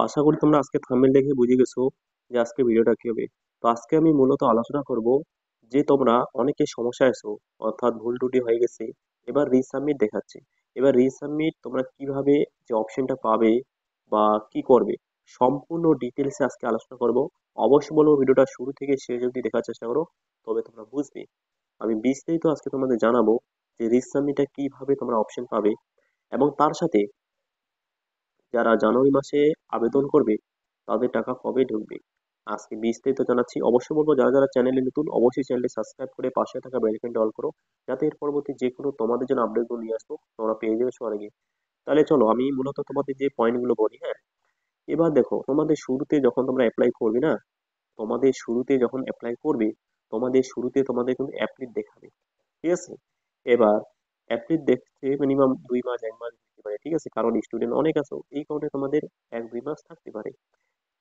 আশা করি তোমরা আজকে থাম্বনেল দেখে বুঝে গেছো যে আজকে ভিডিওটা কি হবে। তো আজকে আমি মূলত আলোচনা করব যে তোমরা অনেকে সমস্যা আছো, অর্থাৎ ভুল ত্রুটি হয়ে গেছে, এবার রিসাবমিট দেখাচ্ছে। এবার রিসাবমিট তোমরা কিভাবে যে অপশনটা পাবে বা কি করবে, সম্পূর্ণ ডিটেলসে আজকে আলোচনা করব। অবশ্যই বলবো ভিডিওটা শুরু থেকে শেষ অবধি দেখার চেষ্টা করো, তবে তোমরা বুঝবে। আমি বিস্তারিত আজকে তোমাদের জানাবো যে রিসাবমিটটা কিভাবে তোমরা অপশন পাবে, এবং তার সাথে যারা জানুয়ারি মাসে আবেদন করবে তাদের টাকা কবে ঢুকবে আজকে বিস্তারিত জানাচ্ছি। অবশ্যই বলবো যারা যারা চ্যানেলে নতুন অবশ্যই চ্যানেলটি সাবস্ক্রাইব করে পাশে থাকা বেল আইকনটি অল করো, যাতে এর পরবর্তী যে কোনো তোমাদের জন্য আপডেটগুলো নিয়ে আসবো তোমরা পেয়ে যাবে সবার আগে। তাহলে চলো আমি মূলত তোমাদের যে পয়েন্টগুলো বলি। হ্যাঁ, এবার দেখো তোমাদের শুরুতে যখন তোমরা অ্যাপ্লাই করবে না, তোমাদের শুরুতে যখন অ্যাপ্লাই করবে তোমাদের শুরুতে তোমাদের কিন্তু অ্যাপ্লিট দেখাবে, ঠিক আছে? এবার অ্যাপ্লিট দেখতে মিনিমাম 2 মাস 1 মাস দিতে পারে, ঠিক আছে, কারণ স্টুডেন্ট অনেক আছে, এই কারণে তোমাদের 1-2 মাস থাকতে পারে।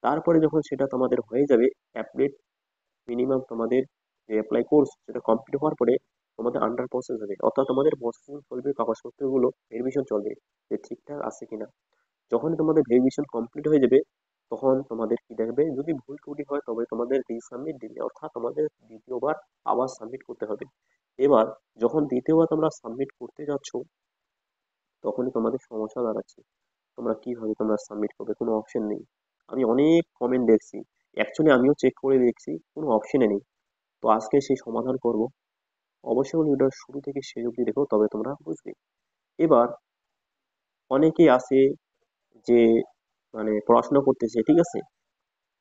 তারপরে যখন সেটা তোমাদের হয়ে যাবে অ্যাপ্লিট, মিনিমাম তোমাদের যে অ্যাপ্লাই কোর্স সেটা কমপ্লিট হওয়ার পরে তোমাদের আন্ডার প্রসেস হবে, অর্থাৎ তোমাদের প্রসেসিং চলবে, কাগজপত্রগুলো ভেরিফিকেশন চলবে যে ঠিকঠাক আছে কিনা। যখনই তোমাদের ভেরিফিকেশন কমপ্লিট হয়ে যাবে তখন তোমাদের কি দেখবে, যদি ভুল ত্রুটি হয় তবে তোমাদের রিসাবমিট দিবে, অর্থাৎ তোমাদের দ্বিতীয়বার আবার সাবমিট করতে হবে। এবার যখন দ্বিতীয়বার তোমরা সাবমিট করতে যাচ্ছ তখনই তোমাদের সমস্যা দাঁড়াচ্ছে, তোমরা কিভাবে তোমরা সাবমিট করবে, কোনো অপশন নেই। আমি অনেক কমেন্ট দেখছি, অ্যাকচুয়ালি আমিও চেক করে দেখছি কোনো অপশনে নেই। তো আজকে সেই সমাধান করব। অবশ্যই ভিডিওটা শুরু থেকে শেষ অবধি দেখো, তবে তোমরা বুঝবে। এবার অনেকেই আছে যে মানে পড়াশোনা করতেছে, ঠিক আছে,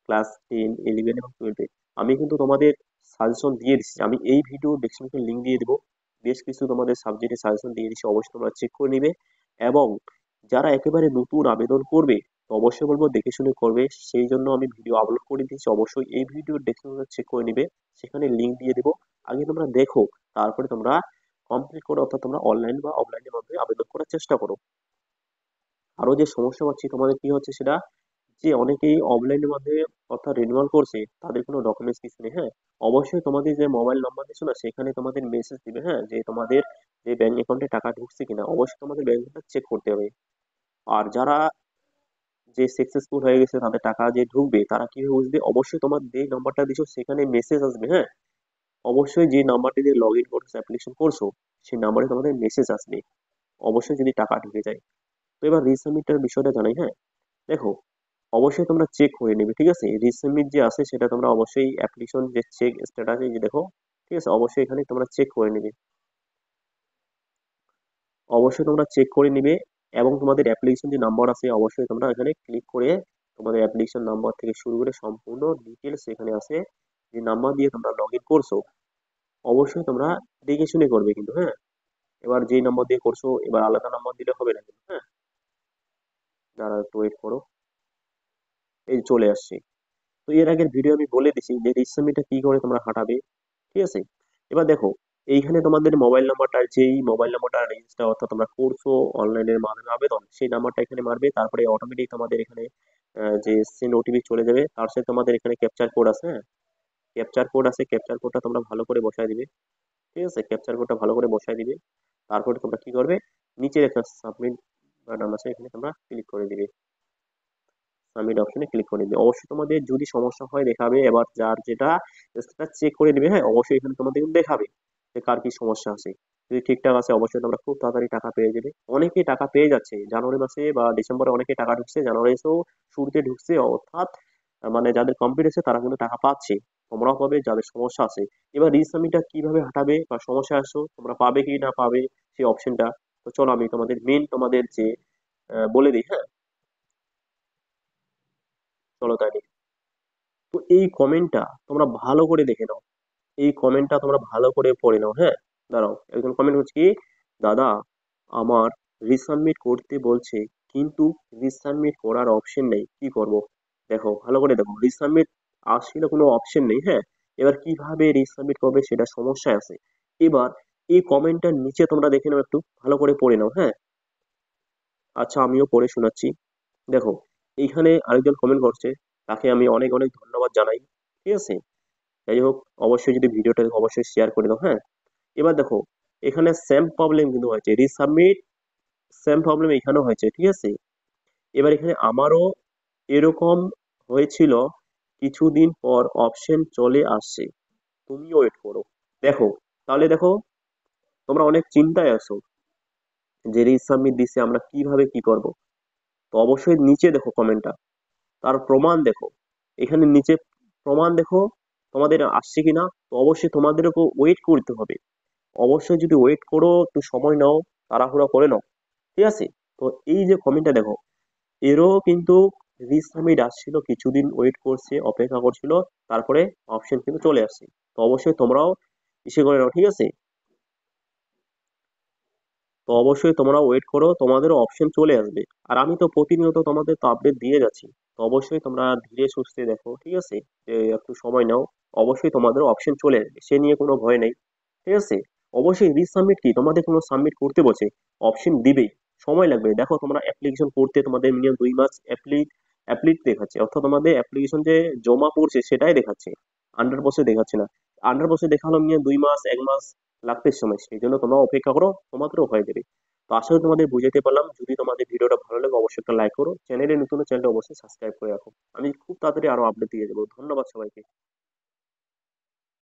ক্লাস 10 11 এবং 12-এ। আমি কিন্তু তোমাদের সাজেশন দিয়ে দিচ্ছি, আমি এই ভিডিও ডেসক্রিপশন লিঙ্ক দিয়ে দেবো, বেশ কিছু তোমাদের সাবজেক্টে সাজেশন দিয়ে দিচ্ছি, অবশ্যই তোমরা চেক করে নিবে। এবং যারা একেবারে নতুন আবেদন করবে তো অবশ্যই বলবো দেখে শুনে করবে, সেই জন্য আমি ভিডিও আপলোড করে দিচ্ছি, অবশ্যই এই ভিডিও ডেসক্রিপশন চেক করে নিবে, সেখানে লিঙ্ক দিয়ে দেবো। আগে তোমরা দেখো, তারপরে তোমরা কমপ্লিট করো, অর্থাৎ তোমরা অনলাইন বা অফলাইনের মাধ্যমে আবেদন করার চেষ্টা করো। আরো যে সমস্যা পাচ্ছি তোমাদের কি হচ্ছে সেটা, যে অনেকেই অফলাইনের মাধ্যমে অর্থাৎ রিনিউয়াল করছে, তাদের কোনো ডকুমেন্টস কিছু নেই। হ্যাঁ, অবশ্যই তোমাদের যে মোবাইল নাম্বার দিচ্ছ না সেখানে তোমাদের মেসেজ দিবে, হ্যাঁ, যে তোমাদের যে ব্যাংক অ্যাকাউন্টে টাকা ঢুকছে কিনা, অবশ্যই তোমাদের ব্যাংক অ্যাকাউন্ট চেক করতে হবে। আর যারা যে সাকসেসফুল হয়ে গেছে তাদের টাকা যে ঢুকবে তারা কিভাবে বুঝবে, অবশ্যই তোমার যে নাম্বারটা দিছো সেখানে মেসেজ আসবে। হ্যাঁ, অবশ্যই যে নাম্বারটি দিয়ে লগ ইন করছো অ্যাপ্লিকেশন করছো সেই নাম্বারে তোমাদের মেসেজ আসবে, অবশ্যই যদি টাকা ঢুকে যায়। তো এবার রিসাবমিটের বিষয়টা জানাই। হ্যাঁ, দেখো অবশ্যই তোমরা চেক করে নেবে, ঠিক আছে, রিসাবমিট যে আছে সেটা তোমরা অবশ্যই অ্যাপ্লিকেশন যে চেক স্ট্যাটাস যে দেখো, ঠিক আছে, অবশ্যই এখানে তোমরা চেক করে নেবে, অবশ্যই তোমরা চেক করে নিবে। এবং তোমাদের অ্যাপ্লিকেশন যে নাম্বার আছে অবশ্যই তোমরা এখানে ক্লিক করে তোমাদের অ্যাপ্লিকেশন নাম্বার থেকে শুরু করে সম্পূর্ণ ডিটেলস এখানে আছে, যে নাম্বার দিয়ে তোমরা লগ ইন করছো অবশ্যই তোমরা দেখে শুনে করবে কিন্তু। হ্যাঁ, এবার যে নাম্বার দিয়ে করছো এবার আলাদা নাম্বার দিলে হবে না কিন্তু। হ্যাঁ, যারা একটু ওয়েট করো, এই চলে আসছে। তো এর আগের ভিডিও আমি বলে দিছি যে রিসাবমিটটা কি করে তোমরা হাঁটাবে, ঠিক আছে। এবার দেখো এইখানে তোমাদের মোবাইল নাম্বারটা, যেই মোবাইল নাম্বারটা রেজিস্টার অর্থাৎ তোমরা করছো অনলাইনের মাধ্যমে আবেদন, সেই নাম্বারটা এখানে মারবে, তারপরে অটোমেটিক তোমাদের এখানে যে সেন্ড ওটিপি চলে যাবে, তার সাথে তোমাদের এখানে ক্যাপচার কোড আছে। হ্যাঁ, ক্যাপচার কোড আছে, ক্যাপচার কোডটা তোমরা ভালো করে বসায় দিবে, ঠিক আছে, ক্যাপচার কোডটা ভালো করে বসায় দিবে। তারপরে তোমরা কি করবে, নিচে একটা সাবমিট বাটন আছে, এখানে তোমরা ক্লিক করে দিবে, সাবমিট অপশনে ক্লিক করে দিবে। অবশ্যই তোমাদের যদি সমস্যা হয় দেখাবে, এবার যার যেটা সেটা চেক করে দিবে। হ্যাঁ, অবশ্যই এখানে তোমাদের কিন্তু দেখাবে যে কার কি সমস্যা আছে। যদি ঠিকঠাক আছে অবশ্যই তোমরা খুব তাড়াতাড়ি টাকা পেয়ে যাবে। অনেকেই টাকা পেয়ে যাচ্ছে জানুয়ারি মাসে বা ডিসেম্বরে, অনেকে টাকা ঢুকছে, জানুয়ারিতেও শুরুতে ঢুকছে, অর্থাৎ মানে যাদের কমপ্লিট আছে তারা কিন্তু টাকা পাচ্ছে, তোমরাও পাবে যাদের সমস্যা আছে। এবার রিসাবমিটটা কিভাবে হাঁটাবে বা সমস্যা আসো তোমরা পাবে কি না পাবে সেই অপশনটা, তো চলো আমি তোমাদের মেন তোমাদের যে বলে দিই। হ্যাঁ, চলো তাই। তো এই কমেন্টটা তোমরা ভালো করে দেখে নাও, এই কমেন্টটা তোমরা ভালো করে পড়ে নাও। হ্যাঁ, দাঁড়াও, একজন কমেন্ট হচ্ছে কি, দাদা আমার রিসাবমিট করতে বলছে কিন্তু রিসাবমিট করার অপশন নেই, কি করব। দেখো ভালো করে দেখো, রিসাবমিট আসলে কোনো অপশন নেই। হ্যাঁ, এবার কিভাবে রিসাবমিট করবে সেটা সমস্যা আছে। এবার এই কমেন্টটার নিচে তোমরা দেখে নাও, একটু ভালো করে পড়ে নাও। হ্যাঁ, আচ্ছা আমিও পড়ে শোনাচ্ছি। দেখো এইখানে আরেকজন কমেন্ট করছে, তাকে আমি অনেক অনেক ধন্যবাদ জানাই, ঠিক আছে। যাই হোক, অবশ্যই যদি ভিডিওটা দেখো অবশ্যই শেয়ার করে দাও। হ্যাঁ, এবার দেখো এখানে সেম প্রবলেম কিন্তু হয়েছে, রিসাবমিট সেম প্রবলেম এখানেও হয়েছে, ঠিক আছে। এবার এখানে আমারও এরকম হয়েছিল, কিছুদিন পর অপশন চলে আসছে, তুমি ওয়েট করো। দেখো, তাহলে দেখো, তোমরা অনেক চিন্তায় আছো যে রিসাবমিট দিছে আমরা কিভাবে কি করব। তো অবশ্যই নিচে দেখো কমেন্টটা, তার প্রমাণ দেখো, এখানে নিচে প্রমাণ দেখো তোমাদের আসছে কিনা। তো অবশ্যই তোমাদেরকে ওয়েট করতে হবে। অবশ্যই যদি ওয়েট করো, একটু সময় নাও, তাড়াহুড়া করে নাও, ঠিক আছে। তো এই যে কমেন্টটা দেখো, এরও কিন্তু রিসাবমিট আসছিল, কিছুদিন ওয়েট করছে, অপেক্ষা করছিল, তারপরে অপশন কিন্তু চলে আসছে। তো অবশ্যই তোমরাও ইসে করে নাও, ঠিক আছে। তো অবশ্যই তোমরা ওয়েট করো, তোমাদেরও অপশন চলে আসবে। আর আমি তো প্রতিনিয়ত তোমাদের তো আপডেট দিয়ে যাচ্ছি। তো অবশ্যই তোমরা ধীরে সুস্থে দেখো, ঠিক আছে, যে একটু সময় নাও, অবশ্যই তোমাদের অপশন চলে আসবে, সে নিয়ে কোনো ভয় নেই, ঠিক আছে। অবশ্যই রিসাবমিট কি তোমাদের কোনো সাবমিট করতে বসে অপশন দিবেই, সময় লাগবে। দেখো, তোমরা অ্যাপ্লিকেশন করতে তোমাদের মিনিমাম 2 মাস অ্যাপ্লিট দেখাচ্ছে, অর্থাৎ তোমাদের অ্যাপ্লিকেশন যে জমা পড়ছে সেটাই দেখাচ্ছে, 100% দেখাচ্ছে না। 100% দেখালো মিনিমাম 2 মাস 1 মাস লাগতে সময়, সেই জন্য তোমরা অপেক্ষা করো, তোমাদেরও হয়ে যাবে। তো আশা করি তোমাদের বুঝাতে পারলাম। যদি তোমাদের ভিডিওটা ভালো লাগে অবশ্যই একটা লাইক করো, চ্যানেলে নতুন চ্যানেলটা অবশ্যই সাবস্ক্রাইব করে রাখো। আমি খুব তাড়াতাড়ি আরো আপডেট দিয়ে দেবো। ধন্যবাদ সবাইকে।